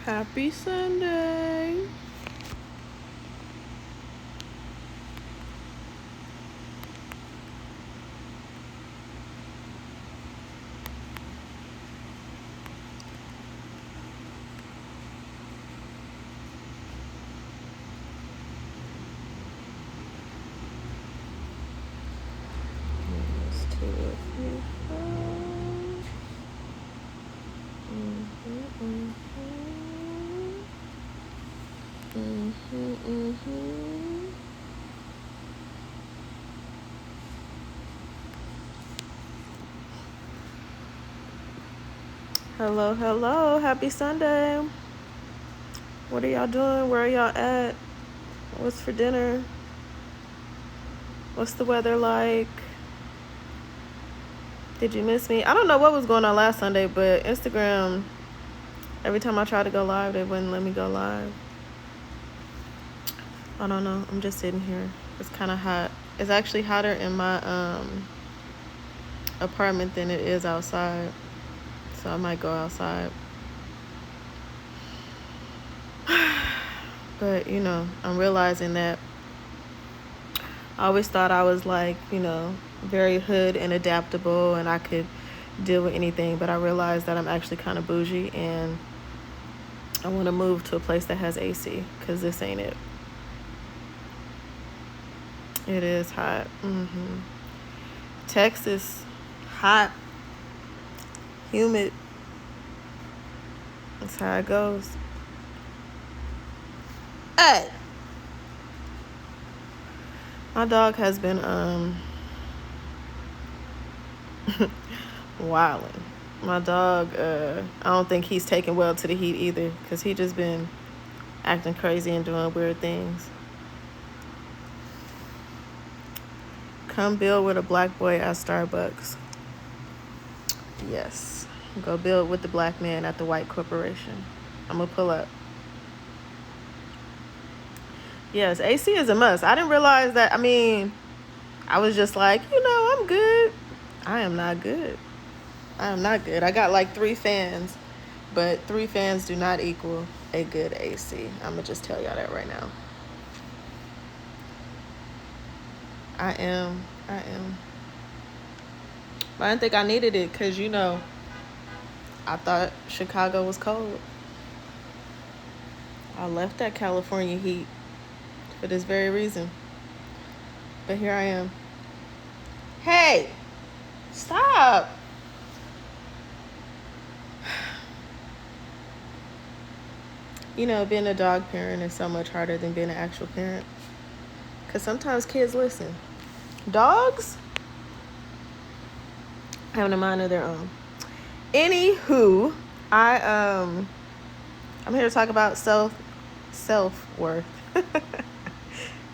Happy Sunday. Hello, hello. Happy Sunday. What are y'all doing? Where are y'all at? What's for dinner? What's the weather like? Did you miss me? I don't know what was going on last Sunday, but Instagram, every time I tried to go live, they wouldn't let me go live. I don't know. I'm just sitting here. It's kind of hot. It's actually hotter in my apartment than it is outside. So I might go outside. But, I'm realizing that I always thought I was like, very hood and adaptable and I could deal with anything. But I realized that I'm actually kind of bougie and I want to move to a place that has AC because this ain't it. It is hot. Texas, hot, humid. That's how it goes. Hey! My dog has been wilding. My dog, I don't think he's taken well to the heat either because he just been acting crazy and doing weird things. Come build with a black boy at Starbucks. Yes. Go build with the black man at the white corporation. I'm going to pull up. Yes, AC is a must. I didn't realize that. I was just like, I'm good. I am not good. I got like 3 fans, but 3 fans do not equal a good AC. I'm going to just tell y'all that right now. I am. But I didn't think I needed it because, I thought Chicago was cold. I left that California heat for this very reason. But here I am. Hey! Stop! Being a dog parent is so much harder than being an actual parent. Because sometimes kids listen. Dogs having a mind of their own. Anywho, I'm here to talk about self-worth.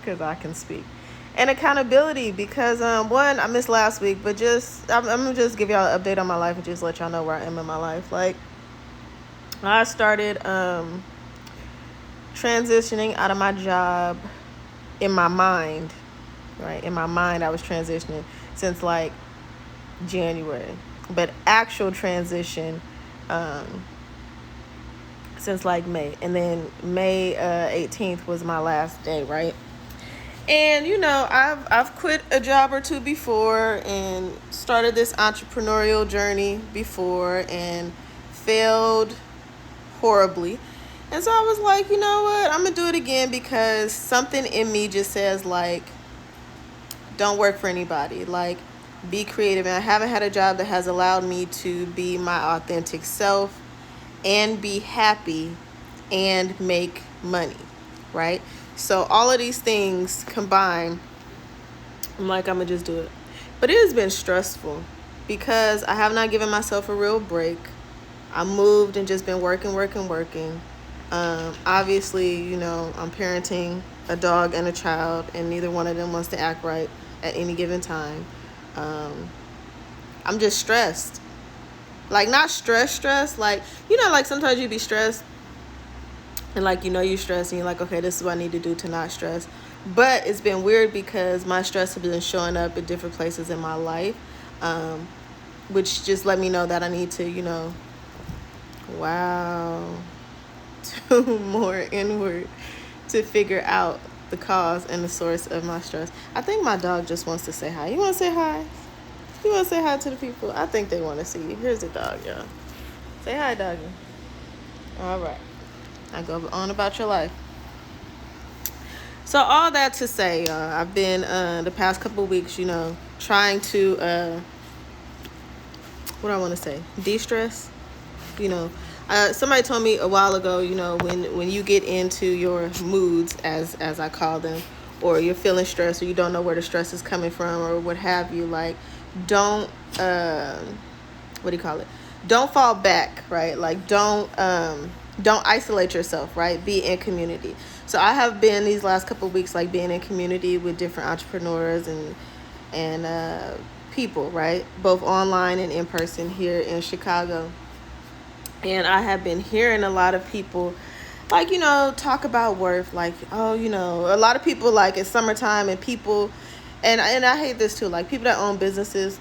Because I can speak. And accountability because, one, I missed last week, but I'm going to just give y'all an update on my life and just let y'all know where I am in my life. Like, I started transitioning out of my job in my mind, right? In my mind, I was transitioning since, like, January. But actual transition since, like, May. And then May 18th was my last day, right? And, I've quit a job or 2 before and started this entrepreneurial journey before and failed horribly. And so I was like, you know what? I'm going to do it again because something in me just says, like, don't work for anybody. Like, be creative. And I haven't had a job that has allowed me to be my authentic self and be happy and make money, right? So all of these things combined, I'm like, I'm going to just do it. But it has been stressful because I have not given myself a real break. I moved and just been working. Obviously, I'm parenting a dog and a child, and neither one of them wants to act right at any given time. I'm just stressed. Like, not stressed. Like, like sometimes you be stressed and like, you're stressed and you're like, okay, this is what I need to do to not stress. But it's been weird because my stress has been showing up at different places in my life, which just let me know that I need to, wow. more inward to figure out the cause and the source of my stress. I think my dog just wants to say hi. You want to say hi? You want to say hi to the people? I think they want to see you. Here's the dog, y'all. Say hi, doggy. All right. I go on about your life. So all that to say, I've been the past couple of weeks, trying to, what do I want to say? De-stress. Somebody told me a while ago, when you get into your moods, as I call them, or you're feeling stressed, or you don't know where the stress is coming from, or what have you, like, don't, what do you call it? Don't fall back, right? Like, don't isolate yourself, right? Be in community. So I have been these last couple of weeks, like, being in community with different entrepreneurs and people, right? Both online and in person here in Chicago. And I have been hearing a lot of people, like, talk about worth, like, a lot of people, like, it's summertime and people, and I hate this too, like, people that own businesses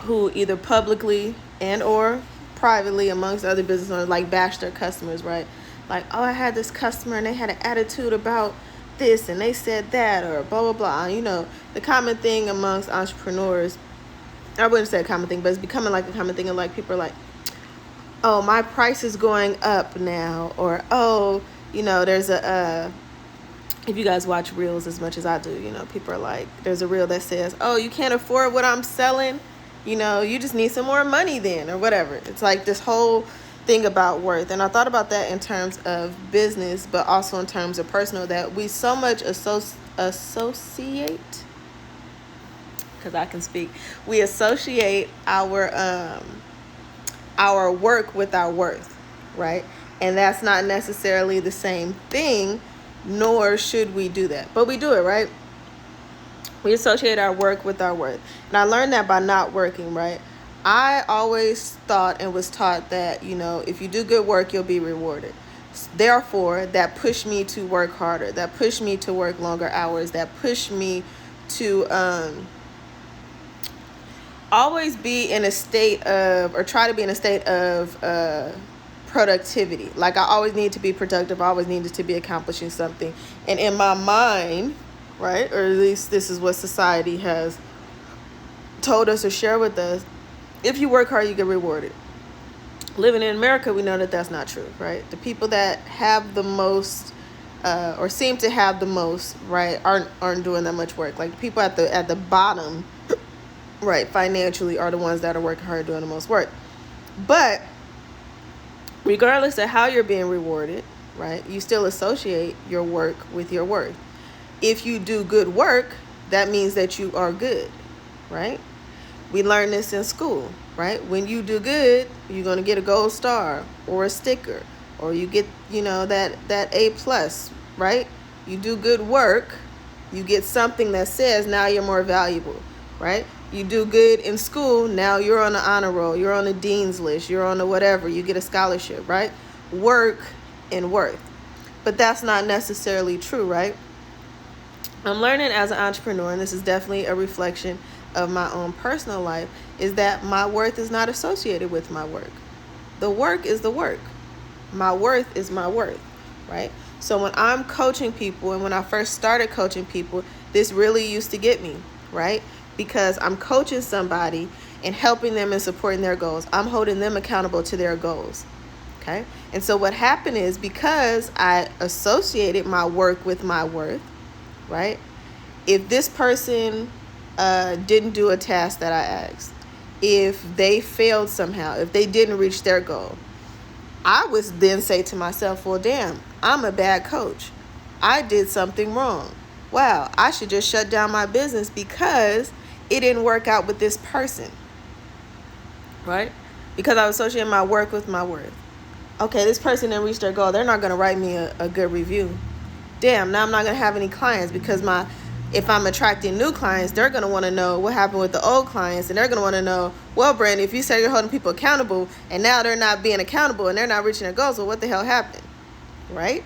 who either publicly and or privately amongst other business owners, like, bash their customers, right? Like, oh, I had this customer and they had an attitude about this and they said that, or blah, blah, blah. The common thing amongst entrepreneurs, I wouldn't say a common thing, but it's becoming like a common thing, and like, people are like, oh, my price is going up now, or, oh, there's if you guys watch reels as much as I do, people are like, there's a reel that says, oh, you can't afford what I'm selling, you just need some more money then, or whatever. It's like this whole thing about worth. And I thought about that in terms of business, but also in terms of personal, that we so much associate, because I can speak, we associate our work with our worth, right? And that's not necessarily the same thing, nor should we do that. But we do it, right? We associate our work with our worth. And I learned that by not working, right? I always thought and was taught that, if you do good work, you'll be rewarded. Therefore, that pushed me to work harder. That pushed me to work longer hours. That pushed me to always be in a state of, or try to be in a state of productivity. Like, I always need to be productive. I always needed to be accomplishing something. And in my mind, right, or at least this is what society has told us or shared with us, if you work hard, you get rewarded. Living in America, we know that that's not true, right? The people that have the most, or seem to have the most, right, aren't doing that much work. Like, the people at the bottom, right, financially, are the ones that are working hard, doing the most work. But regardless of how you're being rewarded, right, you still associate your work with your worth. If you do good work, that means that you are good, right? We learn this in school, right? When you do good, you're going to get a gold star or a sticker, or you get, that A+, right? You do good work, you get something that says now you're more valuable, right? You do good in school, now you're on the honor roll, you're on the dean's list, you're on the whatever, you get a scholarship, right? Work and worth. But that's not necessarily true, right? I'm learning as an entrepreneur, and this is definitely a reflection of my own personal life, is that my worth is not associated with my work. The work is the work. My worth is my worth, right? So when I'm coaching people, and when I first started coaching people, this really used to get me, right? Because I'm coaching somebody and helping them and supporting their goals. I'm holding them accountable to their goals, okay? And so what happened is, because I associated my work with my worth, right? If this person didn't do a task that I asked, if they failed somehow, if they didn't reach their goal, I would then say to myself, well, damn, I'm a bad coach. I did something wrong. Wow, I should just shut down my business because it didn't work out with this person, right? Because I was associating my work with my worth. Okay, this person didn't reach their goal. They're not going to write me a good review. Damn, now I'm not going to have any clients, because if I'm attracting new clients, they're going to want to know what happened with the old clients. And they're going to want to know, well, Brandy, if you say you're holding people accountable and now they're not being accountable and they're not reaching their goals, well, what the hell happened, right?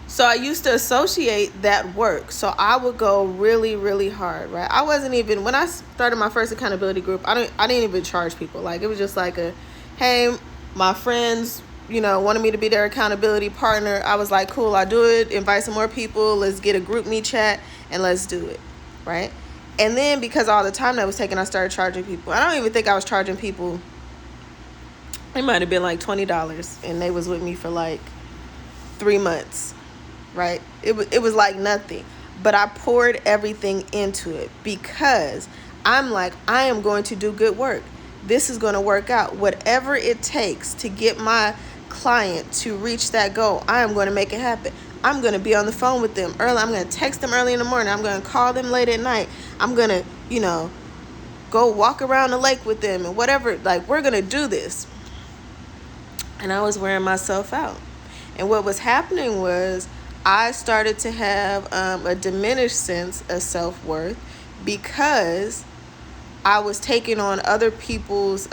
So I used to associate that work. So I would go really, really hard, right? I wasn't even, when I started my first accountability group, I didn't even charge people. Like, it was just like hey, my friends wanted me to be their accountability partner. I was like, cool, I'll do it. Invite some more people. Let's get a group me chat and let's do it, right? And then because all the time that was taken, I started charging people. I don't even think I was charging people. It might have been like $20, and they was with me for like 3 months, right? It was like nothing, but I poured everything into it because I'm like, I am going to do good work. This is going to work out. Whatever it takes to get my client to reach that goal, I am going to make it happen. I'm going to be on the phone with them early. I'm going to text them early in the morning. I'm going to call them late at night. I'm going to, go walk around the lake with them and whatever. Like, we're going to do this. And I was wearing myself out. And what was happening was I started to have a diminished sense of self-worth because I was taking on other people's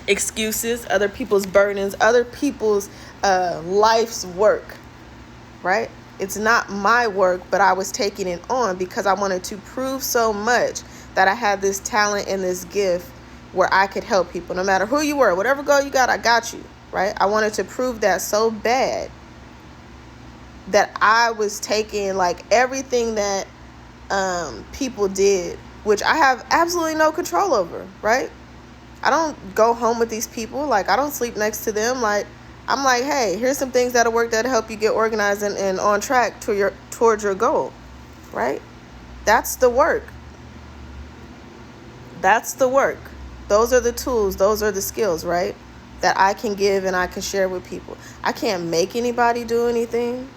excuses, other people's burdens, other people's life's work, right? It's not my work, but I was taking it on because I wanted to prove so much that I had this talent and this gift where I could help people. No matter who you were, whatever goal you got, I got you, right? I wanted to prove that so bad that I was taking like everything that people did, which I have absolutely no control over, right? I don't go home with these people. Like, I don't sleep next to them. Like, I'm like, hey, here's some things that'll work, that'll help you get organized and on track towards your goal, right? That's the work. That's the work. Those are the tools. Those are the skills, right? That I can give and I can share with people. I can't make anybody do anything.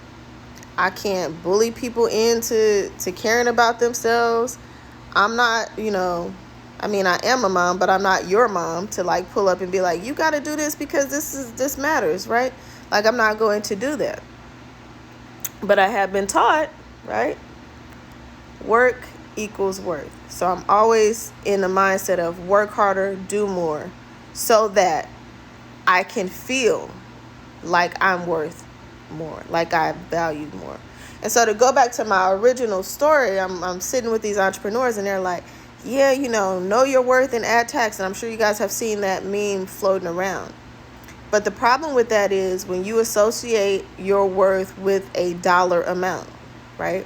I can't bully people into caring about themselves. I'm not, I am a mom, but I'm not your mom to like pull up and be like, you got to do this because this matters, right? Like, I'm not going to do that. But I have been taught, right? Work equals worth. So I'm always in the mindset of work harder, do more, so that I can feel like I'm worth more, like I'm valued more. And so to go back to my original story, I'm sitting with these entrepreneurs and they're like, yeah, know your worth and add tax. And I'm sure you guys have seen that meme floating around. But the problem with that is when you associate your worth with a dollar amount, right?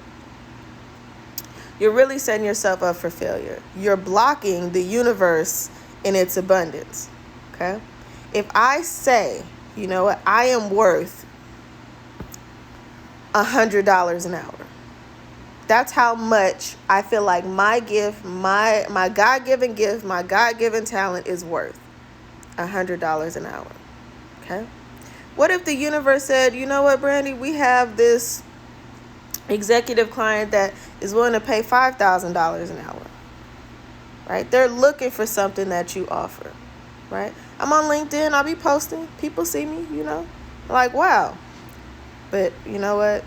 You're really setting yourself up for failure. You're blocking the universe in its abundance, okay? If I say, you know what, I am worth $100 an hour. That's how much I feel like my gift, my God-given gift, my God-given talent is worth $100 an hour, okay? What if the universe said, you know what, Brandy, we have this executive client that is willing to pay $5,000 an hour, right? They're looking for something that you offer, right? I'm on LinkedIn. I'll be posting. People see me, like, wow. But you know what?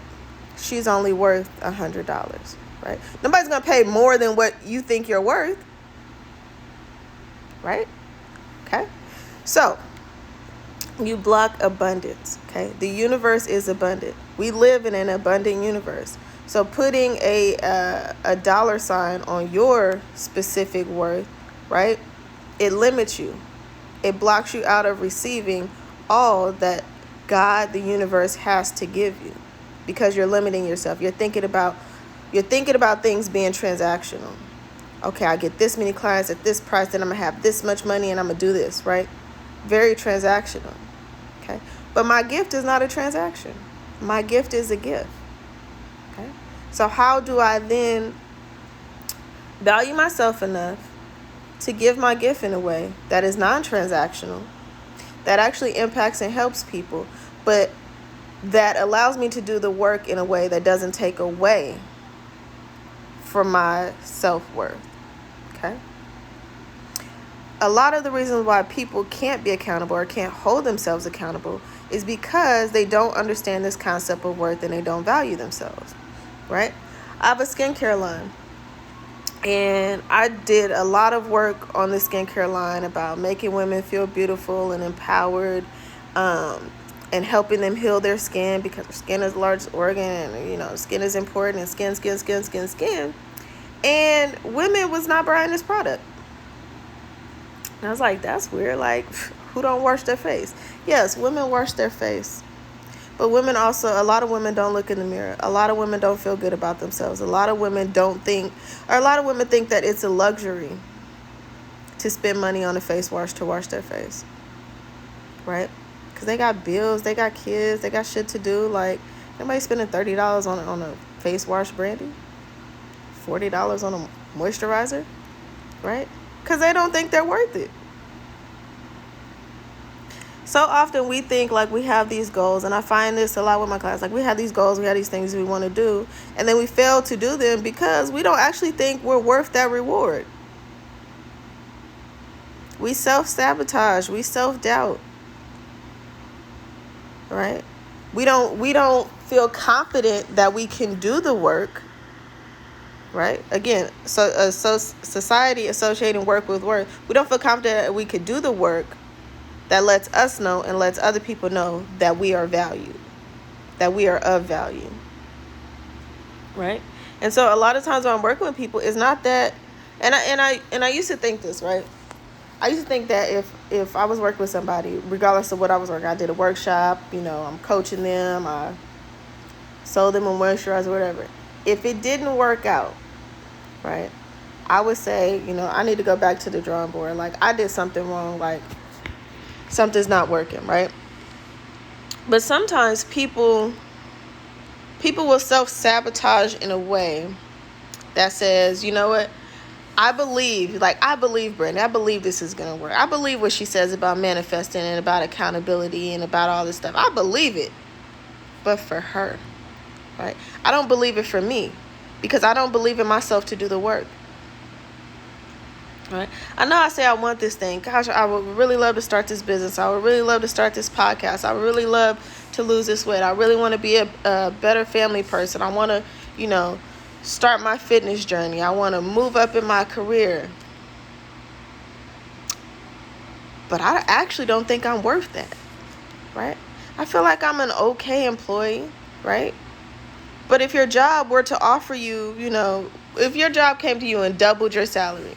She's only worth $100, right? Nobody's going to pay more than what you think you're worth, right? Okay. So you block abundance, okay? The universe is abundant. We live in an abundant universe. So putting a dollar sign on your specific worth, right? It limits you. It blocks you out of receiving all that God, the universe, has to give you because you're limiting yourself. You're thinking about things being transactional. Okay, I get this many clients at this price, then I'm going to have this much money and I'm going to do this, right? Very transactional. Okay? But my gift is not a transaction. My gift is a gift. Okay? So how do I then value myself enough to give my gift in a way that is non-transactional, that actually impacts and helps people, but that allows me to do the work in a way that doesn't take away from my self-worth, okay? A lot of the reasons why people can't be accountable or can't hold themselves accountable is because they don't understand this concept of worth and they don't value themselves, right? I have a skincare line. And I did a lot of work on the skincare line about making women feel beautiful and empowered, and helping them heal their skin because their skin is the largest organ and, skin is important and skin. And women was not buying this product. And I was like, that's weird. Like, who don't wash their face. Yes, women wash their face. But women also, a lot of women don't look in the mirror. A lot of women don't feel good about themselves. A lot of women don't think, or a lot of women think that it's a luxury to spend money on a face wash to wash their face. Right? Because they got bills, they got kids, they got shit to do. Like, nobody spending $30 on a face wash, Brandy. $40 on a moisturizer. Right? Because they don't think they're worth it. So often we think like we have these goals, and I find this a lot with my class. Like, we have these goals, we have these things we want to do, and then we fail to do them because we don't actually think we're worth that reward. We self-sabotage, we self-doubt. Right? We don't feel confident that we can do the work. Right? Again, so society associating work with worth. We don't feel confident that we could do the work that lets us know and lets other people know that we are valued, that we are of value. Right? And so a lot of times when I'm working with people, it's not that, and I used to think this, right? I used to think that if I was working with somebody, regardless of what I was working, I did a workshop, I'm coaching them, I sold them a moisturizer, whatever. If it didn't work out, right, I would say, I need to go back to the drawing board. Like, I did something wrong, like something's not working, right? But sometimes people will self-sabotage in a way that says, you know what? I believe, Brenda, I believe this is going to work. I believe what she says about manifesting and about accountability and about all this stuff. I believe it. But for her, right? I don't believe it for me because I don't believe in myself to do the work. Right? I know I say I want this thing. Gosh, I would really love to start this business. I would really love to start this podcast. I would really love to lose this weight. I really want to be a better family person. I want to, start my fitness journey. I want to move up in my career. But I actually don't think I'm worth that. Right? I feel like I'm an okay employee. Right? But if your job were to offer you, if your job came to you and doubled your salary,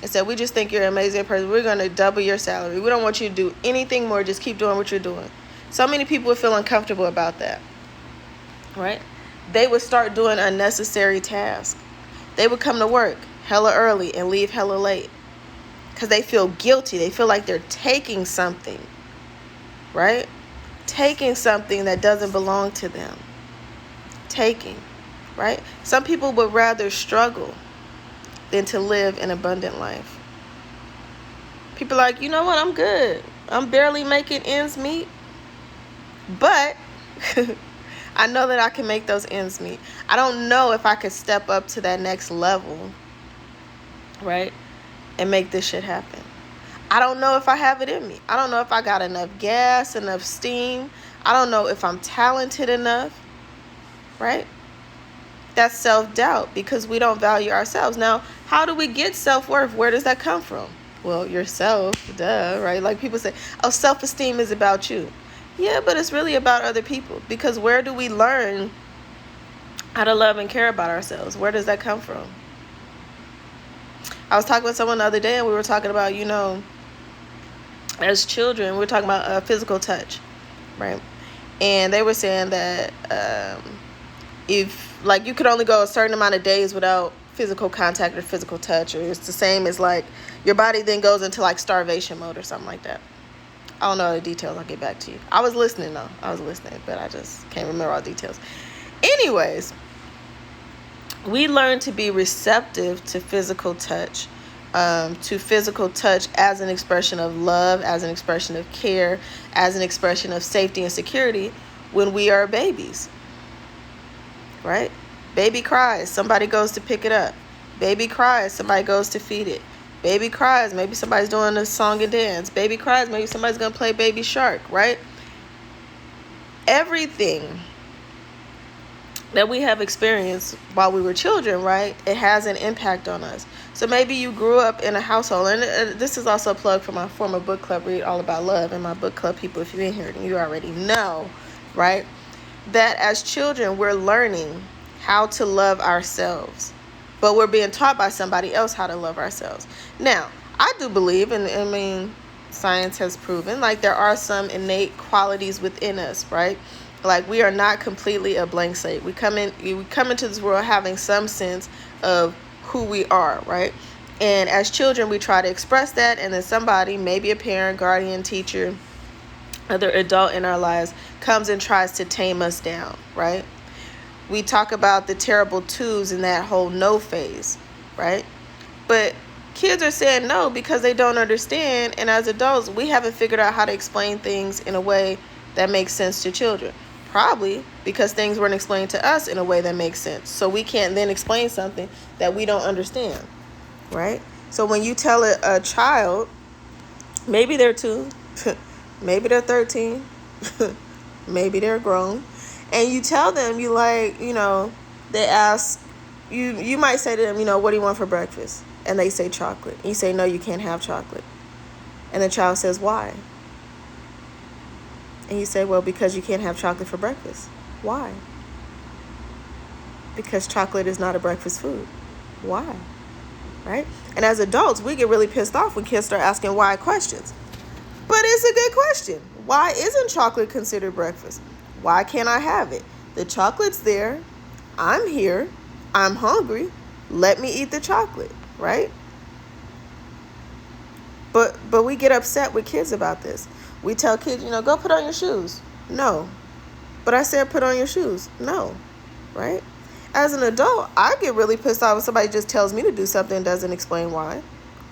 and said, we just think you're an amazing person, we're going to double your salary. We don't want you to do anything more. Just keep doing what you're doing. So many people would feel uncomfortable about that. Right? They would start doing unnecessary tasks. They would come to work hella early and leave hella late because they feel guilty. They feel like they're taking something. Right? Taking something that doesn't belong to them. Taking. Right? Some people would rather struggle than to live an abundant life. People are like, you know what? I'm good. I'm barely making ends meet. But I know that I can make those ends meet. I don't know if I could step up to that next level, right? And make this shit happen. I don't know if I have it in me. I don't know if I got enough gas, enough steam. I don't know if I'm talented enough, right? That's self-doubt because we don't value ourselves. Now, how do we get self-worth? Where does that come from? Well, yourself, duh, right? Like people say, oh, self-esteem is about you. Yeah, but it's really about other people because where do we learn how to love and care about ourselves? Where does that come from? I was talking with someone the other day and we were talking about, as children, we were talking about physical touch, right? And they were saying that if like you could only go a certain amount of days without physical contact or physical touch, or it's the same as like your body then goes into like starvation mode or something like that. I don't know the details. I'll get back to you. I was listening though. But I just can't remember all the details. Anyways, we learn to be receptive to physical touch, as an expression of love, as an expression of care, as an expression of safety and security when we are babies. Right? Baby cries, somebody goes to pick it up. Baby cries, somebody goes to feed it. Baby cries, maybe somebody's doing a song and dance. Baby cries, maybe somebody's going to play Baby Shark, right? Everything that we have experienced while we were children, right, it has an impact on us. So maybe you grew up in a household, and this is also a plug for my former book club, Read All About Love. And my book club people, if you're in here, then you already know, right, that as children, we're learning how to love ourselves. But we're being taught by somebody else how to love ourselves. Now, I do believe, and I mean, science has proven, like, there are some innate qualities within us, right? Like, we are not completely a blank slate. We come into this world having some sense of who we are, right? And as children, we try to express that, and then somebody, maybe a parent, guardian, teacher, other adult in our lives, comes and tries to tame us down, right? We talk about the terrible twos in that whole no phase, right? But kids are saying no because they don't understand, and as adults, we haven't figured out how to explain things in a way that makes sense to children. Probably because things weren't explained to us in a way that makes sense. So we can't then explain something that we don't understand, right? So when you tell a child, maybe they're 2, maybe they're 13, maybe they're grown, and you tell them, you like, they ask, you might say to them, what do you want for breakfast? And they say chocolate. You say, no, you can't have chocolate. And the child says, why? And you say, well, because you can't have chocolate for breakfast. Why? Because chocolate is not a breakfast food. Why? Right? And as adults, we get really pissed off when kids start asking why questions. But it's a good question. Why isn't chocolate considered breakfast? Why can't I have it? The chocolate's there. I'm here. I'm hungry. Let me eat the chocolate, right? But we get upset with kids about this. We tell kids, go put on your shoes. No. But I said put on your shoes. No. Right? As an adult, I get really pissed off when somebody just tells me to do something and doesn't explain why.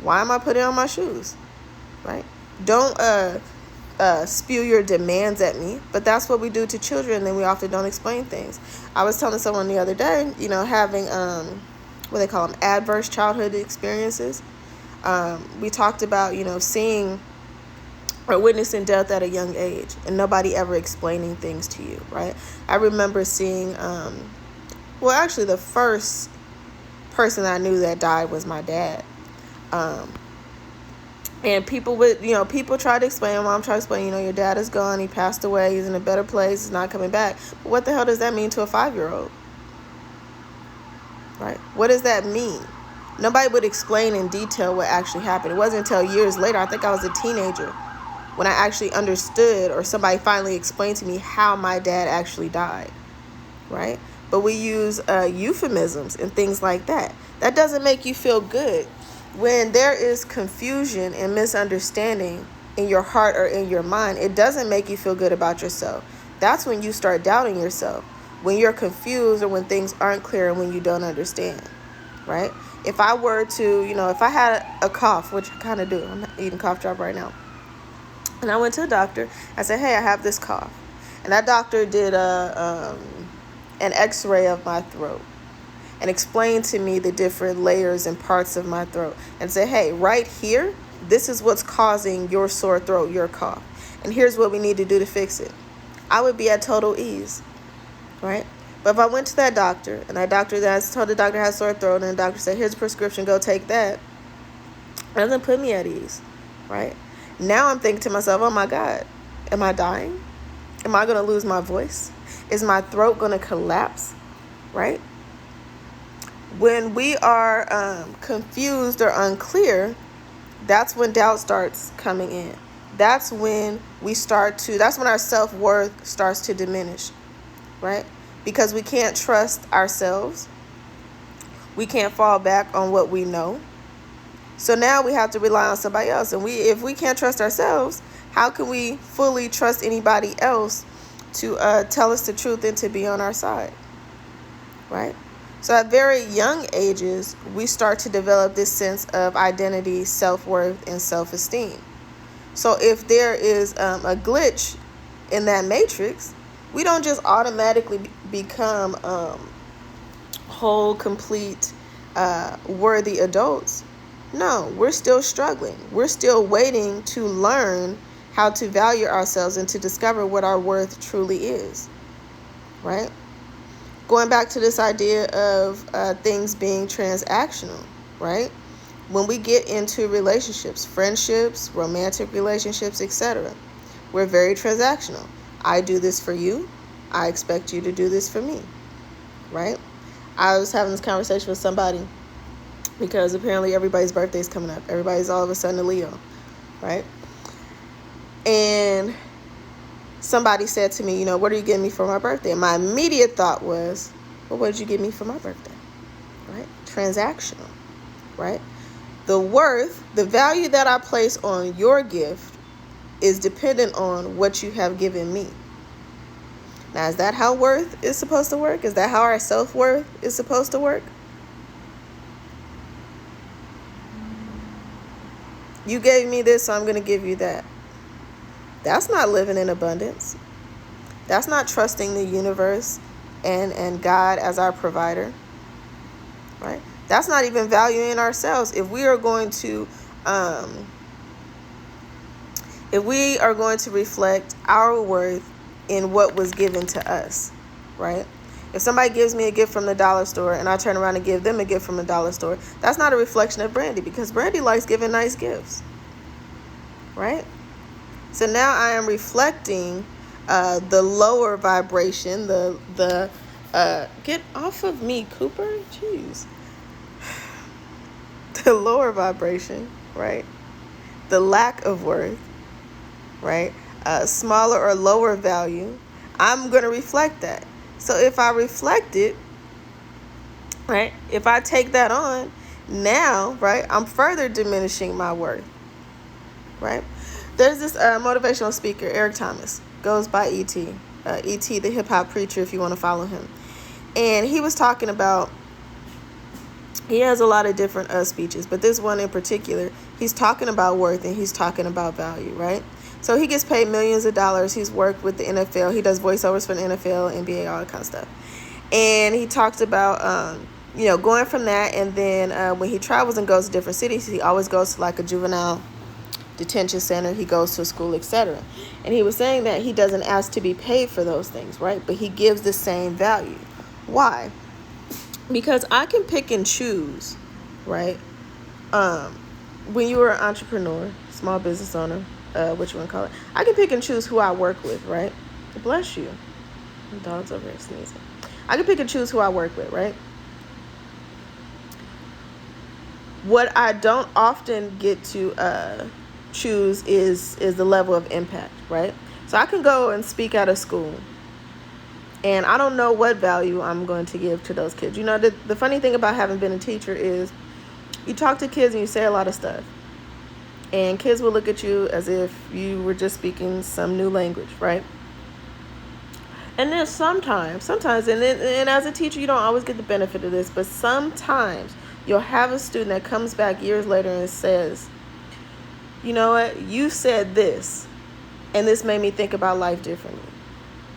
Why am I putting on my shoes? Right? Don't spew your demands at me. But that's what we do to children, and then we often don't explain things. I was telling someone the other day, having what they call them, adverse childhood experiences. We talked about, seeing or witnessing death at a young age and nobody ever explaining things to you, right? I remember seeing, actually the first person I knew that died was my dad. And people people try to explain, mom tried to explain, your dad is gone, he passed away, he's in a better place, he's not coming back. But what the hell does that mean to a 5-year-old? Right? What does that mean? Nobody would explain in detail what actually happened. It wasn't until years later, I think I was a teenager, when I actually understood, or somebody finally explained to me how my dad actually died, right? But we use euphemisms and things like that. That doesn't make you feel good. When there is confusion and misunderstanding in your heart or in your mind, it doesn't make you feel good about yourself. That's when you start doubting yourself, when you're confused or when things aren't clear and when you don't understand, right? If I were to, if I had a cough, which I kind of do, I'm eating cough drop right now, and I went to a doctor, I said, hey, I have this cough. And that doctor did an x-ray of my throat and explained to me the different layers and parts of my throat and said, hey, right here, this is what's causing your sore throat, your cough. And here's what we need to do to fix it. I would be at total ease, right? But if I went to that doctor and that doctor told the doctor I had sore throat, and the doctor said, here's a prescription, go take that, it doesn't put me at ease, right? Now I'm thinking to myself, oh my God, am I dying? Am I going to lose my voice? Is my throat going to collapse, right? When we are confused or unclear, that's when doubt starts coming in. That's when that's when our self-worth starts to diminish, right? Because we can't trust ourselves. We can't fall back on what we know. So now we have to rely on somebody else. And if we can't trust ourselves, how can we fully trust anybody else to tell us the truth and to be on our side, right? So at very young ages, we start to develop this sense of identity, self-worth, and self-esteem. So if there is a glitch in that matrix, we don't just automatically become whole, complete, worthy adults. No, we're still struggling. We're still waiting to learn how to value ourselves and to discover what our worth truly is, right? Going back to this idea of things being transactional, right? When we get into relationships, friendships, romantic relationships, etc., we're very transactional. I do this for you. I expect you to do this for me, right? I was having this conversation with somebody because apparently everybody's birthday is coming up. Everybody's all of a sudden a Leo, right? And somebody said to me, what are you getting me for my birthday? And my immediate thought was, well, what did you get me for my birthday? Right? Transactional, right? The worth, the value that I place on your gift is dependent on what you have given me. Now, is that how worth is supposed to work? Is that how our self-worth is supposed to work? You gave me this, so I'm going to give you that. That's not living in abundance. That's not trusting the universe and God as our provider, right? That's not even valuing ourselves. If we are going to reflect our worth in what was given to us, right? If somebody gives me a gift from the dollar store and I turn around and give them a gift from the dollar store, that's not a reflection of Brandy, because Brandy likes giving nice gifts, right? So now I am reflecting the lower vibration, the get off of me, Cooper, jeez. The lower vibration, right? The lack of worth, right? Smaller or lower value. I'm going to reflect that. So if I reflect it, right? If I take that on, now, right, I'm further diminishing my worth, right? There's this motivational speaker, Eric Thomas, goes by E.T. E.T. the hip hop preacher, if you want to follow him. And he was talking about, he has a lot of different speeches, but this one in particular, he's talking about worth and he's talking about value, right? So he gets paid millions of dollars. He's worked with the NFL. He does voiceovers for the NFL, NBA, all that kind of stuff. And he talks about, going from that. And then when he travels and goes to different cities, he always goes to like a juvenile detention center. He goes to a school, etc. And he was saying that he doesn't ask to be paid for those things, right? But he gives the same value. Why? Because I can pick and choose, right? When you are an entrepreneur, small business owner, what you want to call it, I can pick and choose who I work with, right? Bless you. The dog's over here sneezing. I can pick and choose who I work with, right? What I don't often get to choose is the level of impact, right? So I can go and speak at a school, and I don't know what value I'm going to give to those kids. The funny thing about having been a teacher is you talk to kids and you say a lot of stuff. And kids will look at you as if you were just speaking some new language, right? And then sometimes, and as a teacher, you don't always get the benefit of this, but sometimes you'll have a student that comes back years later and says, you know what, you said this, and this made me think about life differently.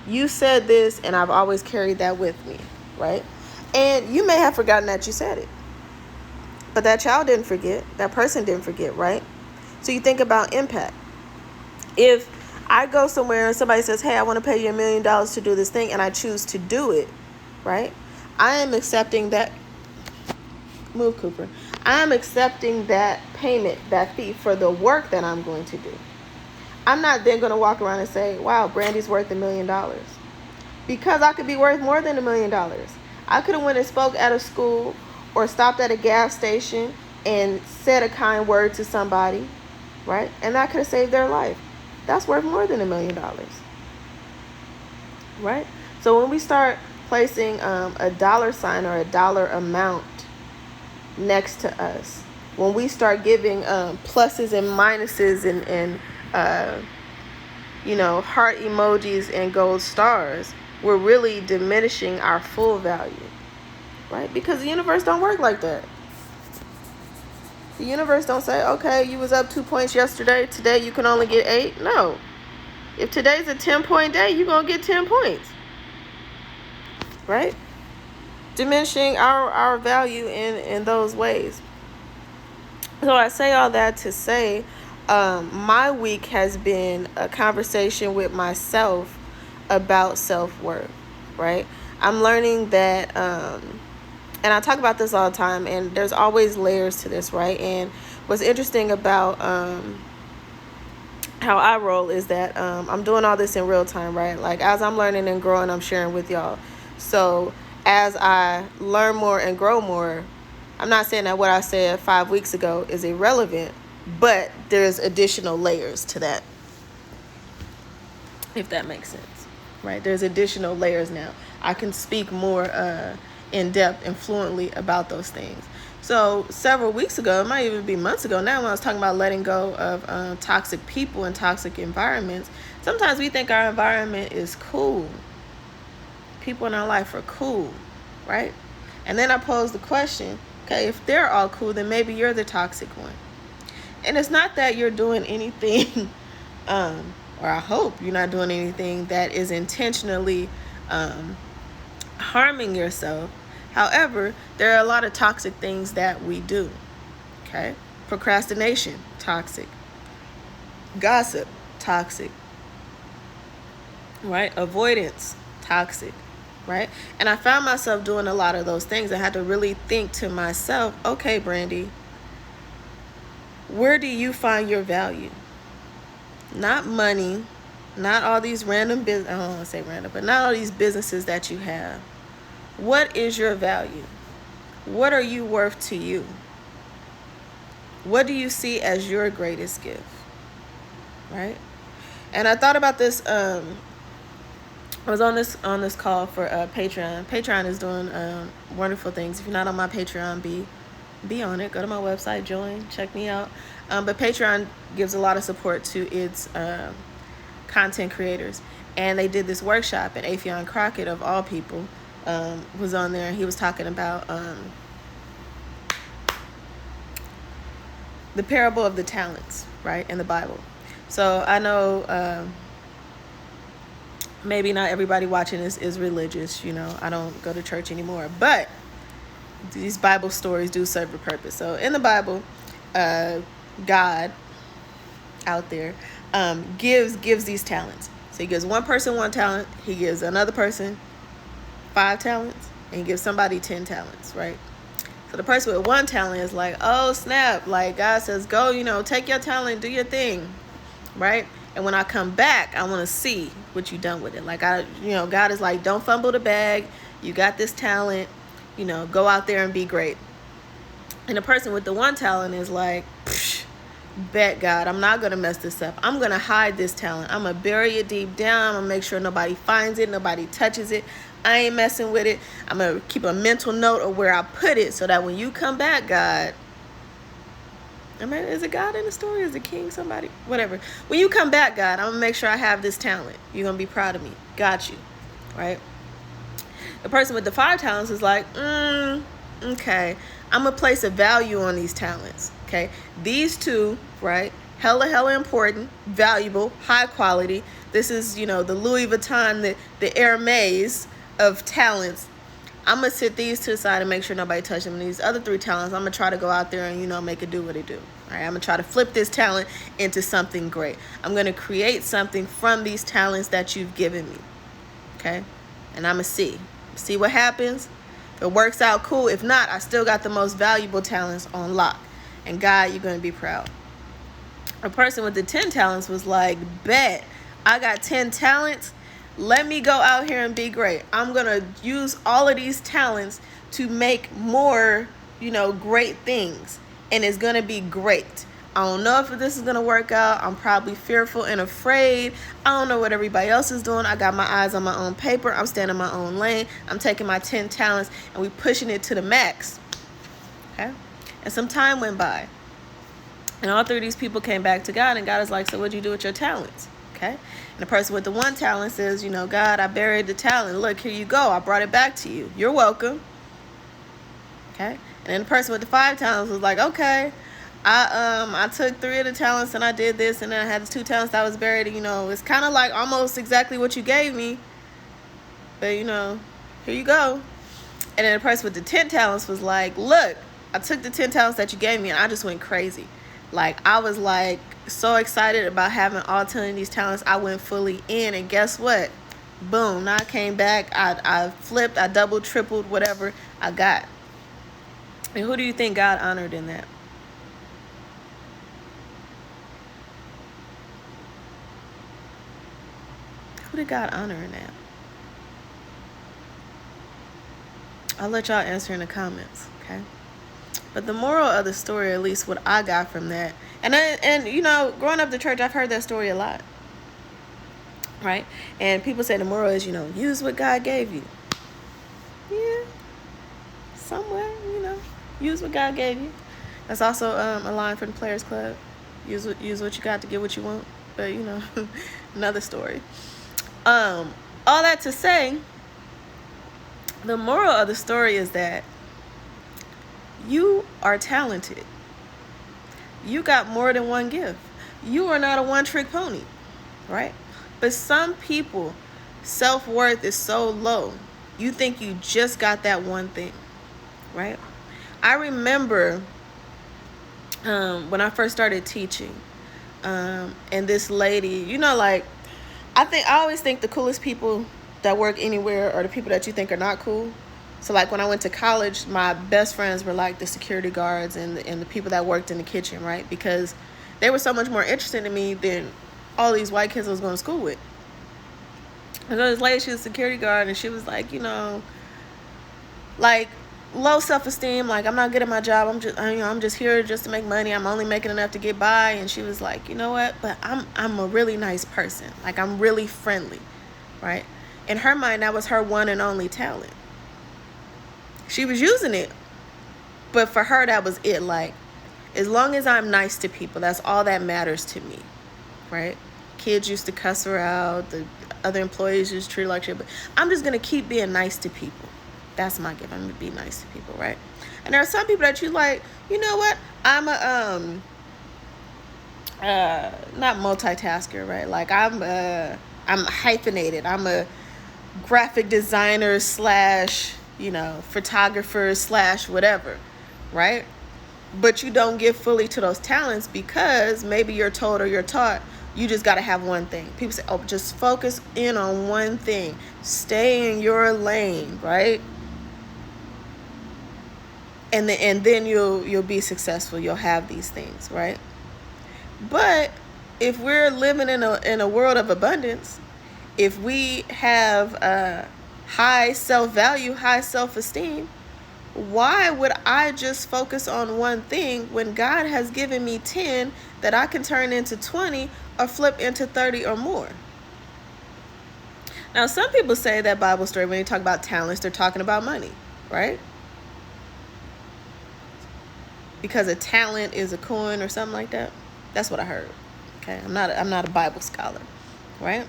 You said this, and I've always carried that with me, right? And you may have forgotten that you said it, but that child didn't forget. That person didn't forget, right? So you think about impact. If I go somewhere and somebody says, hey, I want to pay you $1 million to do this thing, and I choose to do it, right? I am accepting that. Move, Cooper. I am accepting that payment, that fee for the work that I'm going to do. I'm not then going to walk around and say, wow, Brandy's worth $1 million. Because I could be worth more than $1 million. I could have went and spoke at a school or stopped at a gas station and said a kind word to somebody, right? And that could have saved their life. That's worth more than $1 million, right? So when we start placing a dollar sign or a dollar amount next to us, when we start giving pluses and minuses and heart emojis and gold stars, we're really diminishing our full value, right? Because the universe don't work like that. The universe don't say, okay, you was up 2 points yesterday, today you can only get 8. No. If today's a 10-point day, you're going to get 10 points. Right? Diminishing our value in those ways. So I say all that to say, my week has been a conversation with myself about self-worth, right? I'm learning that, and I talk about this all the time, and there's always layers to this, right? And what's interesting about how I roll is that I'm doing all this in real time, right? Like, as I'm learning and growing, I'm sharing with y'all. So as I learn more and grow more, I'm not saying that what I said 5 weeks ago is irrelevant, but there's additional layers to that. if that makes sense, right? There's additional layers now. I can speak more in depth and fluently about those things. So several weeks ago, it might even be months ago now, when I was talking about letting go of toxic people and toxic environments, sometimes we think our environment is cool. People in our life are cool, right? And then I posed the question, okay, if they're all cool, then maybe you're the toxic one. And it's not that you're doing anything, or I hope you're not doing anything that is intentionally harming yourself. However, there are a lot of toxic things that we do, okay? Procrastination, toxic. Gossip, toxic. Right? Avoidance, toxic. Right? And I found myself doing a lot of those things. I had to really think to myself, okay, Brandy, where do you find your value? Not money, not all these random business, I don't want to say random, but not all these businesses that you have. What is your value? What are you worth to you? What do you see as your greatest gift? Right? And I thought about this, I was on this call for Patreon. Patreon is doing wonderful things. If you're not on my Patreon, be on it. Go to my website, join, check me out. But Patreon gives a lot of support to its content creators. And they did this workshop, and Affion Crockett, of all people, was on there. He was talking about the parable of the talents, right, in the Bible. So I know maybe not everybody watching this is religious. I don't go to church anymore. But these Bible stories do serve a purpose. So in the Bible, God out there gives these talents. So he gives one person 1 talent. He gives another person 5 talents. And he gives somebody 10 talents, right? So the person with 1 talent is like, oh, snap. Like, God says, go, take your talent, do your thing, right? And when I come back, I want to see what you done with it. Like, God is like, don't fumble the bag. You got this talent, go out there and be great. And the person with the 1 talent is like, bet God, I'm not going to mess this up. I'm going to hide this talent. I'm going to bury it deep down. I'm going to make sure nobody finds it. Nobody touches it. I ain't messing with it. I'm going to keep a mental note of where I put it so that when you come back, God, is it God in the story? Is it king? Somebody? Whatever. When you come back, God, I'm going to make sure I have this talent. You're going to be proud of me. Got you. Right? The person with the 5 talents is like, okay, I'm going to place a value on these talents. Okay? These 2, right? Hella important, valuable, high quality. This is, the Louis Vuitton, the Hermes of talents. I'm going to sit these to the side and make sure nobody touches them. And these other 3 talents, I'm going to try to go out there and, make it do what it do. All right, I'm going to try to flip this talent into something great. I'm going to create something from these talents that you've given me. Okay? And I'm going to see what happens. If it works out, cool. If not, I still got the most valuable talents on lock. And God, you're going to be proud. A person with the 10 talents was like, bet, I got 10 talents. Let me go out here and be great. I'm going to use all of these talents to make more, great things. And it's going to be great. I don't know if this is going to work out. I'm probably fearful and afraid. I don't know what everybody else is doing. I got my eyes on my own paper. I'm staying in my own lane. I'm taking my 10 talents and we pushing it to the max. Okay? And some time went by. And all 3 of these people came back to God. And God is like, so what'd you do with your talents? Okay? And the person with the 1 talent says, God, I buried the talent. Look, here you go. I brought it back to you. You're welcome. Okay? And then the person with the 5 talents was like, okay, I took 3 of the talents and I did this, and then I had the 2 talents that was buried. It's kind of like almost exactly what you gave me. But, here you go. And then the person with the 10 talents was like, look, I took the 10 talents that you gave me and I just went crazy. Like, I was like so excited about having all 10 of these talents. I went fully in, and guess what? Boom. Now I came back. I flipped. I doubled, tripled, whatever I got. And who do you think God honored in that? Who did God honor in that? I'll let y'all answer in the comments, okay? But the moral of the story, at least what I got from that, and growing up in the church, I've heard that story a lot. right? And people say the moral is, use what God gave you. Yeah, somewhere, use what God gave you. That's also a line for the Players Club. Use what you got to get what you want. But another story. All that to say, the moral of the story is that you are talented. You got more than one gift. You are not a one-trick pony, right? But some people, self-worth is so low. You think you just got that one thing, right? I remember when I first started teaching, and this lady, I always think the coolest people that work anywhere are the people that you think are not cool. So like when I went to college, my best friends were like the security guards and the people that worked in the kitchen, right? Because they were so much more interested in me than all these white kids I was going to school with. And so this lady, she was a security guard, and she was like, like low self-esteem, like I'm not good at my job. I'm just here just to make money. I'm only making enough to get by. And she was like, you know what? But I'm a really nice person. Like I'm really friendly, right? In her mind, that was her one and only talent. She was using it, but for her, that was it. Like, as long as I'm nice to people, that's all that matters to me, right? Kids used to cuss her out. The other employees just treat her like shit. But I'm just going to keep being nice to people. That's my gift. I'm going to be nice to people, right? And there are some people that you like, you know what? I'm not multitasker, right? Like, I'm hyphenated. I'm a graphic designer / photographer / whatever, right? But you don't give fully to those talents because maybe you're told or you're taught you just got to have one thing. People say, oh, just focus in on one thing. Stay in your lane, right? And then you'll be successful. You'll have these things, right? But if we're living in a world of abundance, if we have high self-value, high self-esteem, why would I just focus on one thing when God has given me 10 that I can turn into 20 or flip into 30 or more? Now, some people say that Bible story, when they talk about talents, they're talking about money, right? Because a talent is a coin or something like that. That's what I heard. Okay, I'm not a Bible scholar, right?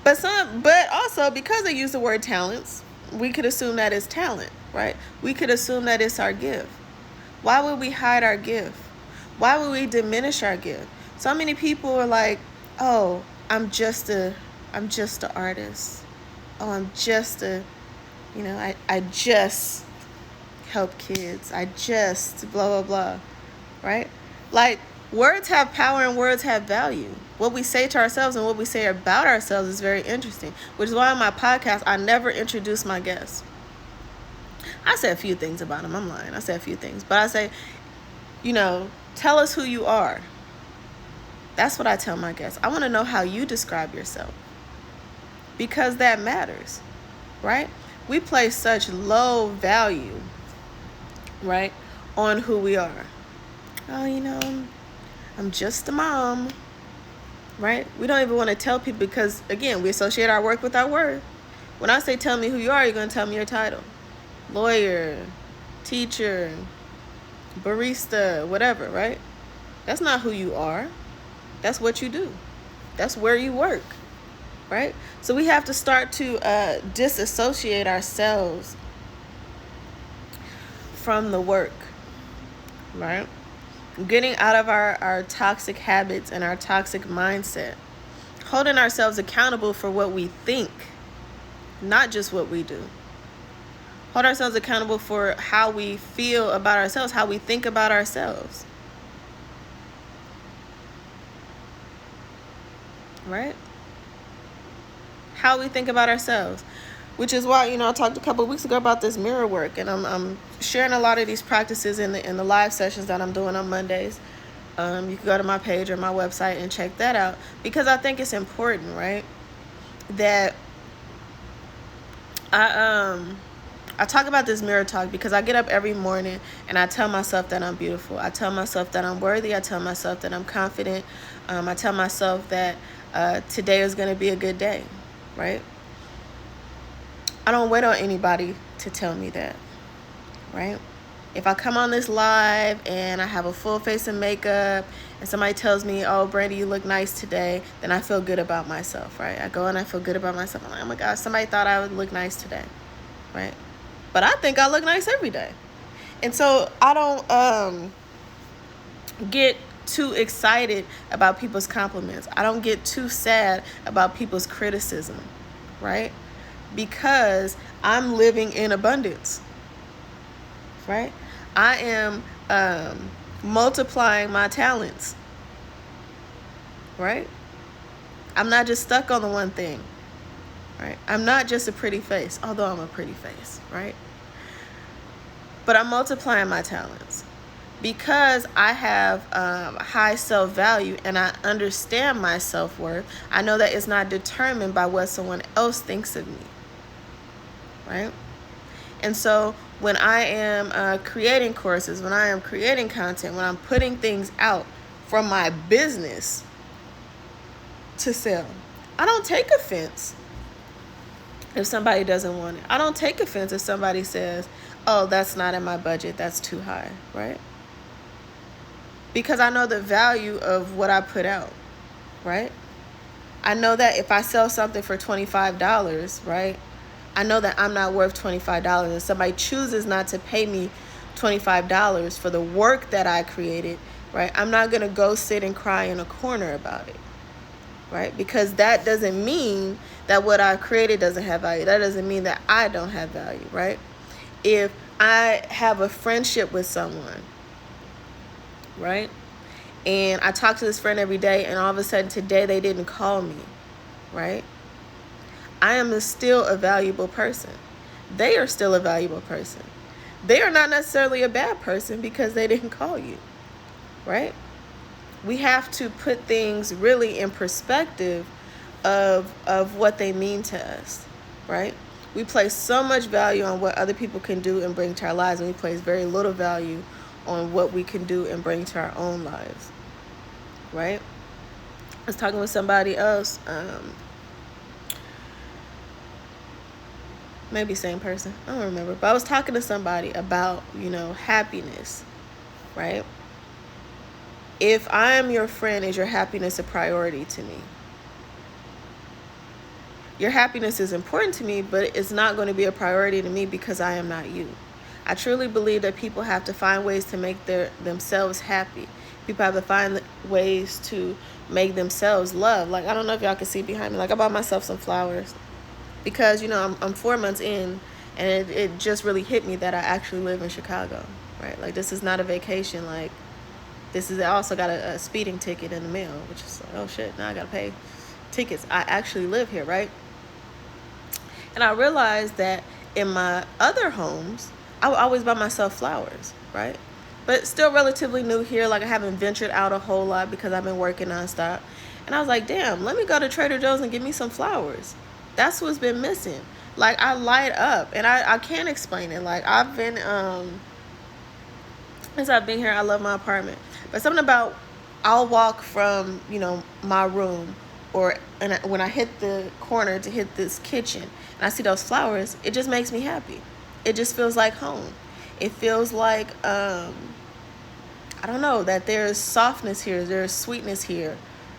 But also because they use the word talents, we could assume that it's talent, right? We could assume that it's our gift. Why would we hide our gift? Why would we diminish our gift? So many people are like, oh, I'm just an artist. Oh, I'm just I just help kids. I just blah, blah, blah, right? Like, words have power and words have value. What we say to ourselves and what we say about ourselves is very interesting, which is why on my podcast, I never introduce my guests. I say a few things about them. I'm lying. I say a few things. But I say, tell us who you are. That's what I tell my guests. I want to know how you describe yourself, because that matters, right? We place such low value, right, on who we are. Oh, I'm just a mom, right? We don't even want to tell people because, again, we associate our work with our worth. When I say tell me who you are, you're going to tell me your title. Lawyer, teacher, barista, whatever, right? That's not who you are. That's what you do. That's where you work, right? So we have to start to disassociate ourselves from the work, right? Getting out of our toxic habits and our toxic mindset. Holding ourselves accountable for what we think, not just what we do. Hold ourselves accountable for how we feel about ourselves, how we think about ourselves. Right? How we think about ourselves. Which is why, I talked a couple of weeks ago about this mirror work, and I'm sharing a lot of these practices in the live sessions that I'm doing on Mondays. You can go to my page or my website and check that out, because I think it's important, right? That I talk about this mirror talk because I get up every morning and I tell myself that I'm beautiful. I tell myself that I'm worthy. I tell myself that I'm confident. I tell myself that today is going to be a good day, right? I don't wait on anybody to tell me that, right? If I come on this live and I have a full face of makeup and somebody tells me, oh, Brandy, you look nice today, then I feel good about myself, right? I go and I feel good about myself. I'm like, oh my gosh, somebody thought I would look nice today, right? But I think I look nice every day. And so I don't get too excited about people's compliments. I don't get too sad about people's criticism, right? Because I'm living in abundance, right? I am multiplying my talents, right? I'm not just stuck on the one thing, right? I'm not just a pretty face, although I'm a pretty face, right? But I'm multiplying my talents because I have high self-value and I understand my self-worth. I know that it's not determined by what someone else thinks of me, right? And so when I am creating courses, when I am creating content, when I'm putting things out from my business to sell, I don't take offense if somebody doesn't want it. I don't take offense if somebody says, oh, that's not in my budget, that's too high, right? Because I know the value of what I put out, right? I know that if I sell something for $25, right, I know that I'm not worth $25. If somebody chooses not to pay me $25 for the work that I created, right, I'm not going to go sit and cry in a corner about it, right? Because that doesn't mean that what I created doesn't have value. That doesn't mean that I don't have value, right? If I have a friendship with someone, right, and I talk to this friend every day and all of a sudden today they didn't call me, right, I am still a valuable person. They are still a valuable person. They are not necessarily a bad person because they didn't call you, right? We have to put things really in perspective of what they mean to us, right? We place so much value on what other people can do and bring to our lives, and we place very little value on what we can do and bring to our own lives, right? I was talking with somebody else, maybe same person, I don't remember, but I was talking to somebody about, happiness, right? If I am your friend, is your happiness a priority to me? Your happiness is important to me, but it's not going to be a priority to me because I am not you. I truly believe that people have to find ways to make themselves happy. People have to find ways to make themselves love. Like, I don't know if y'all can see behind me. Like, I bought myself some flowers because, I'm 4 months in, and it just really hit me that I actually live in Chicago, right? Like, this is not a vacation. Like, I also got a speeding ticket in the mail, which is like, oh shit, now I gotta pay tickets. I actually live here, right? And I realized that in my other homes, I would always buy myself flowers, right? But still relatively new here. Like, I haven't ventured out a whole lot because I've been working nonstop. And I was like, damn, let me go to Trader Joe's and get me some flowers. That's what's been missing. Like, I light up, and I can't explain it. Like, I've been, since I've been here, I love my apartment. But something about, I'll walk from, my room, when I hit the corner to hit this kitchen, and I see those flowers, it just makes me happy. It just feels like home. It feels like, I don't know, that there's softness here, there's sweetness here,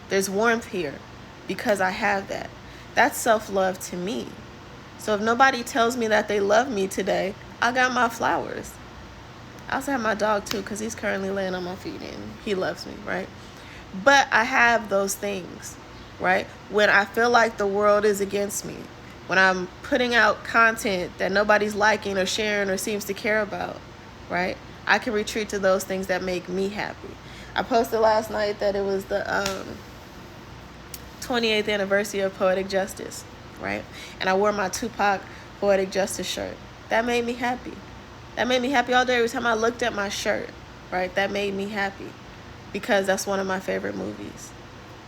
there's warmth here, because I have that. That's self-love to me. So if nobody tells me that they love me today, I got my flowers. I also have my dog too, because he's currently laying on my feet and he loves me, right? But I have those things, right? When I feel like the world is against me, when I'm putting out content that nobody's liking or sharing or seems to care about, right? I can retreat to those things that make me happy. I posted last night that it was the 28th anniversary of Poetic Justice, right? And I wore my Tupac Poetic Justice shirt. That made me happy. That made me happy all day. Every time I looked at my shirt, right, that made me happy because that's one of my favorite movies,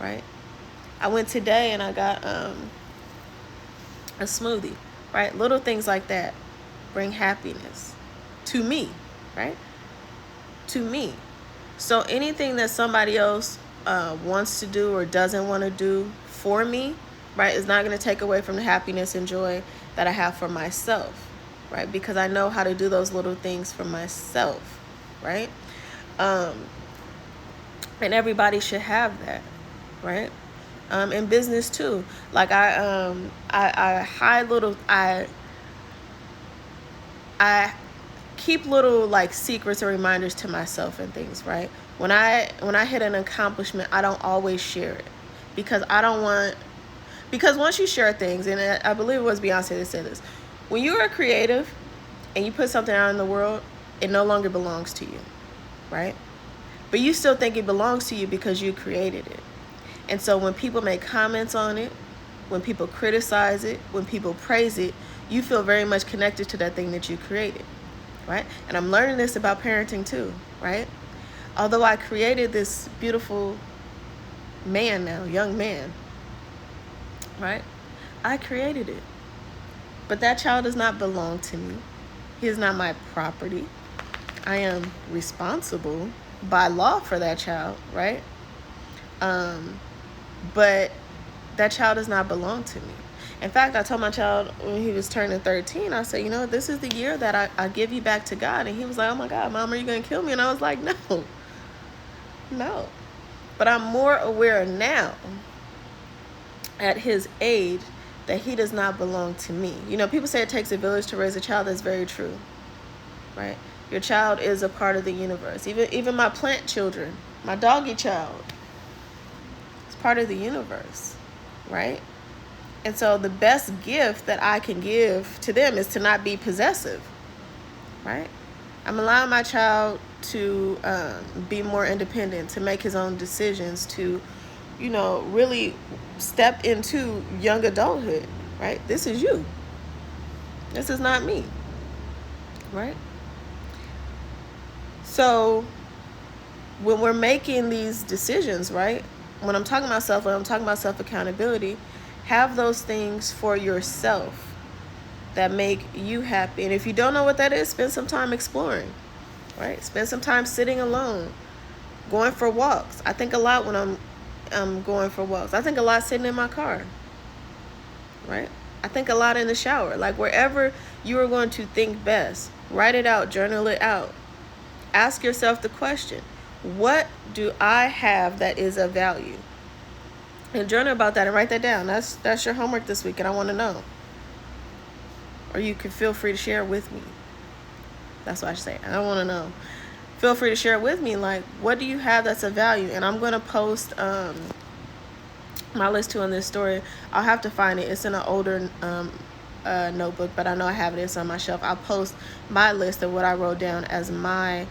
right? I went today and I got a smoothie, right? Little things like that bring happiness to me, right? To me. So anything that somebody else wants to do or doesn't want to do, for me, right, is not going to take away from the happiness and joy that I have for myself, right? Because I know how to do those little things for myself, right? And everybody should have that, right? In business too. Like I keep little like secrets or reminders to myself and things, right? When I hit an accomplishment, I don't always share it because I don't want, because once you share things, and I believe it was Beyonce that said this, when you're a creative and you put something out in the world, it no longer belongs to you, right? But you still think it belongs to you because you created it. And so when people make comments on it, when people criticize it, when people praise it, you feel very much connected to that thing that you created, right? And I'm learning this about parenting too, right? Although I created this beautiful man now, young man, right? I created it. But that child does not belong to me. He is not my property. I am responsible by law for that child, right? But that child does not belong to me. In fact, I told my child when he was turning 13, I said, this is the year that I give you back to God. And he was like, oh my God, Mom, are you going to kill me? And I was like, no. But I'm more aware now at his age that he does not belong to me. People say it takes a village to raise a child. That's very true, right? Your child is a part of the universe. Even my plant children, my doggy child, is part of the universe, right? And so the best gift that I can give to them is to not be possessive, right? I'm allowing my child to be more independent, to make his own decisions, to, really step into young adulthood, right? This is you. This is not me, right? So when we're making these decisions, right? When I'm talking about self-accountability, have those things for yourself that make you happy. And if you don't know what that is, spend some time exploring, right? Spend some time sitting alone, going for walks. I think a lot when I'm going for walks. I think a lot sitting in my car, right? I think a lot in the shower. Like wherever you are going to think best, write it out, journal it out. Ask yourself the question, what do I have that is of value? And journal about that and write that down. That's your homework this week, and I want to know. Or you can feel free to share it with me. That's what I should say. I want to know. Feel free to share it with me. Like, what do you have that's of value? And I'm going to post my list too on this story. I'll have to find it. It's in an older notebook, but I know I have it. It's on my shelf. I'll post my list of what I wrote down as my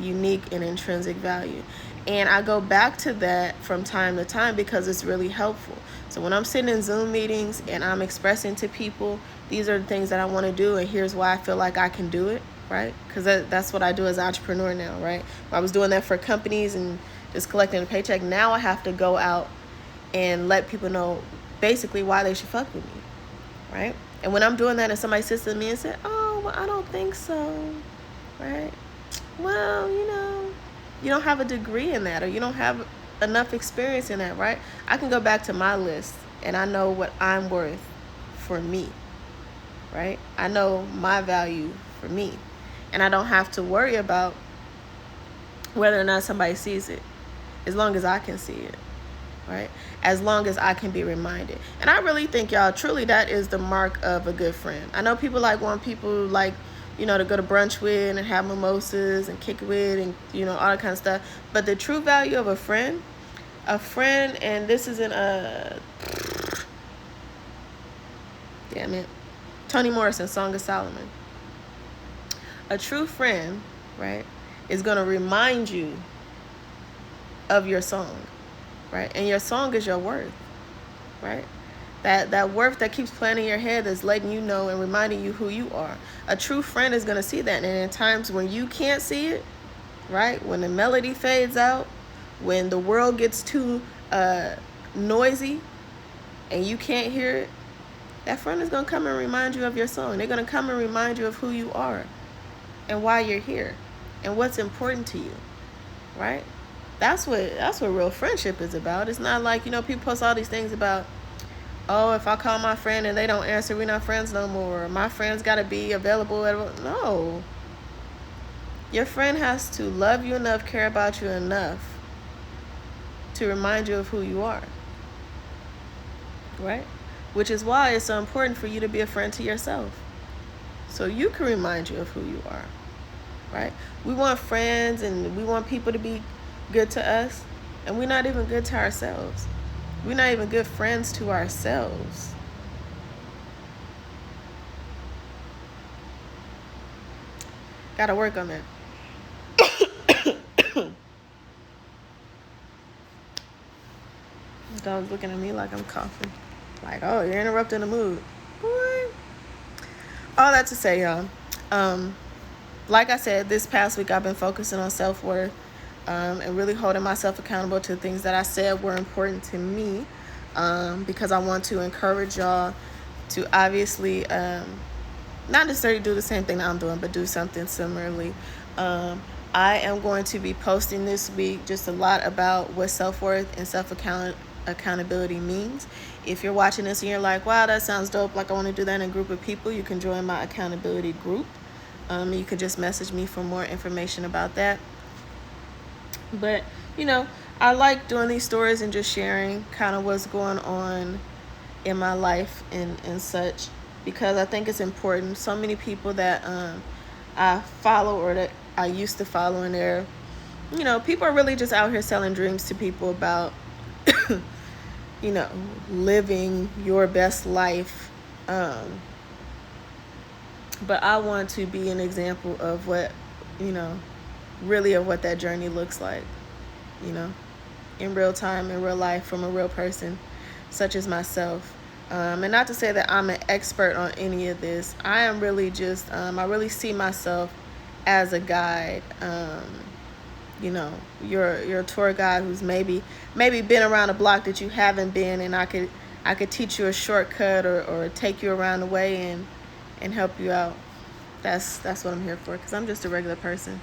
unique and intrinsic value. And I go back to that from time to time because it's really helpful. So when I'm sitting in Zoom meetings and I'm expressing to people, these are the things that I want to do, and here's why I feel like I can do it, right? Because that's what I do as an entrepreneur now, right? I was doing that for companies and just collecting a paycheck. Now I have to go out and let people know basically why they should fuck with me, right? And when I'm doing that and somebody sits to me and says, oh, well, I don't think so, right? Well, you don't have a degree in that, or you don't have enough experience in that, right? I can go back to my list and I know what I'm worth for me, right? I know my value for me, and I don't have to worry about whether or not somebody sees it, as long as I can see it, right? As long as I can be reminded. And I really think, y'all, truly that is the mark of a good friend. I know people want people to go to brunch with and have mimosas and kick it with and, all that kind of stuff. But the true value of a friend, and this isn't Toni Morrison, Song of Solomon. A true friend, right, is going to remind you of your song, right? And your song is your worth, right? That worth that keeps playing in your head, that's letting you know and reminding you who you are. A true friend is going to see that. And in times when you can't see it, right, when the melody fades out, when the world gets too noisy and you can't hear it, that friend is going to come and remind you of your song. They're going to come and remind you of who you are and why you're here and what's important to you, right? That's what real friendship is about. It's not like, people post all these things about, oh, if I call my friend and they don't answer, we're not friends no more. My friend's got to be available. No. Your friend has to love you enough, care about you enough to remind you of who you are. Right? Which is why it's so important for you to be a friend to yourself. So you can remind you of who you are. Right? We want friends and we want people to be good to us, and we're not even good to ourselves. We're not even good friends to ourselves. Gotta work on that. This dog's looking at me like I'm coughing. Like, oh, you're interrupting the mood. Boy. All that to say, y'all. Like I said, this past week I've been focusing on self-worth and really holding myself accountable to things that I said were important to me, because I want to encourage y'all to obviously not necessarily do the same thing that I'm doing, but do something similarly. I am going to be posting this week just a lot about what self-worth and accountability means. If you're watching this and you're like, wow, that sounds dope, like I want to do that in a group of people, you can join my accountability group. You can just message me for more information about that. But, I like doing these stories and just sharing kind of what's going on in my life and such, because I think it's important. So many people that I follow or that I used to follow, and they're, people are really just out here selling dreams to people about, living your best life. But I want to be an example of what, really of what that journey looks like, in real time, in real life, from a real person such as myself. And not to say that I'm an expert on any of this. I am really just, I really see myself as a guide. You're a tour guide who's maybe been around a block that you haven't been, and I could teach you a shortcut or take you around the way and help you out. That's what I'm here for, because I'm just a regular person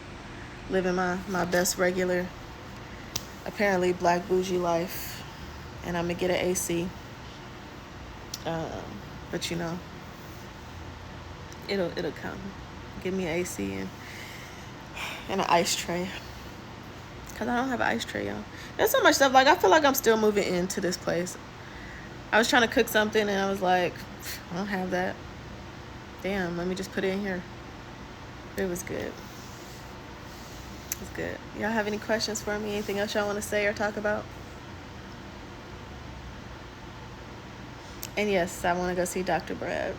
living my best regular, apparently black bougie life, and I'm gonna get an AC. But it'll come. Give me an AC and an ice tray, because I don't have an ice tray, y'all. There's so much stuff. Like, I feel like I'm still moving into this place. I was trying to cook something and I was like, I don't have that. Damn, let me just put it in here. It was good. It was good. Y'all have any questions for me? Anything else y'all want to say or talk about? And yes, I want to go see Dr. Brad.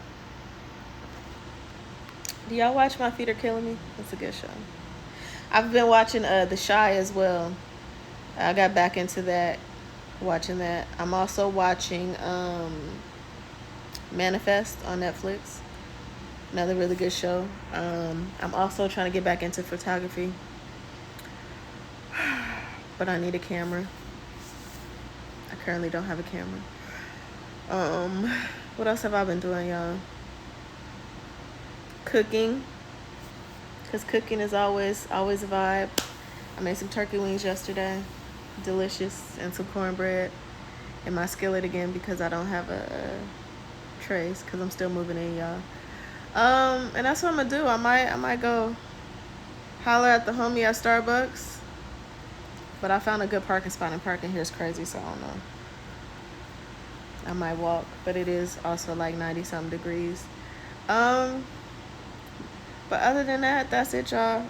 Do y'all watch My Feet Are Killing Me? It's a good show. I've been watching The Chi as well. I got back into that, watching that. I'm also watching Manifest on Netflix. Another really good show. I'm also trying to get back into photography, but I need a camera. I currently don't have a camera. What else have I been doing, y'all? Cooking, because cooking is always a vibe. I made some turkey wings yesterday, delicious, and some cornbread in my skillet again, because I don't have a trays, because I'm still moving in, y'all. And that's what I'm gonna do. I might go holler at the homie at Starbucks, but I found a good parking spot, and parking here is crazy, so I don't know. I might walk, but it is also like 90-something degrees. But other than that, that's it, y'all.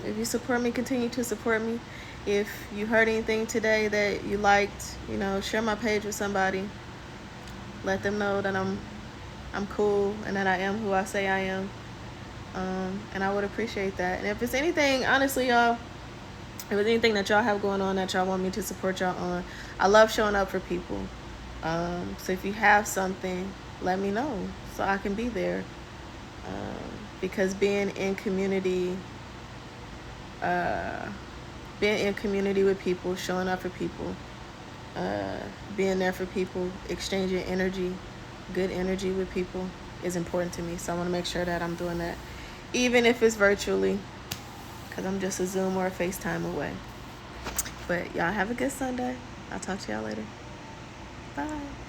If you support me, continue to support me. If you heard anything today that you liked, share my page with somebody. Let them know that I'm cool and that I am who I say I am. And I would appreciate that. And if it's anything, honestly, y'all, if there's anything that y'all have going on that y'all want me to support y'all on, I love showing up for people. So if you have something, let me know so I can be there. Because being in community with people, showing up for people, being there for people, exchanging energy, good energy with people is important to me. So I want to make sure that I'm doing that, even if it's virtually, because I'm just a Zoom or a FaceTime away. But But y'all have a good Sunday. I'll talk to y'all later. Bye.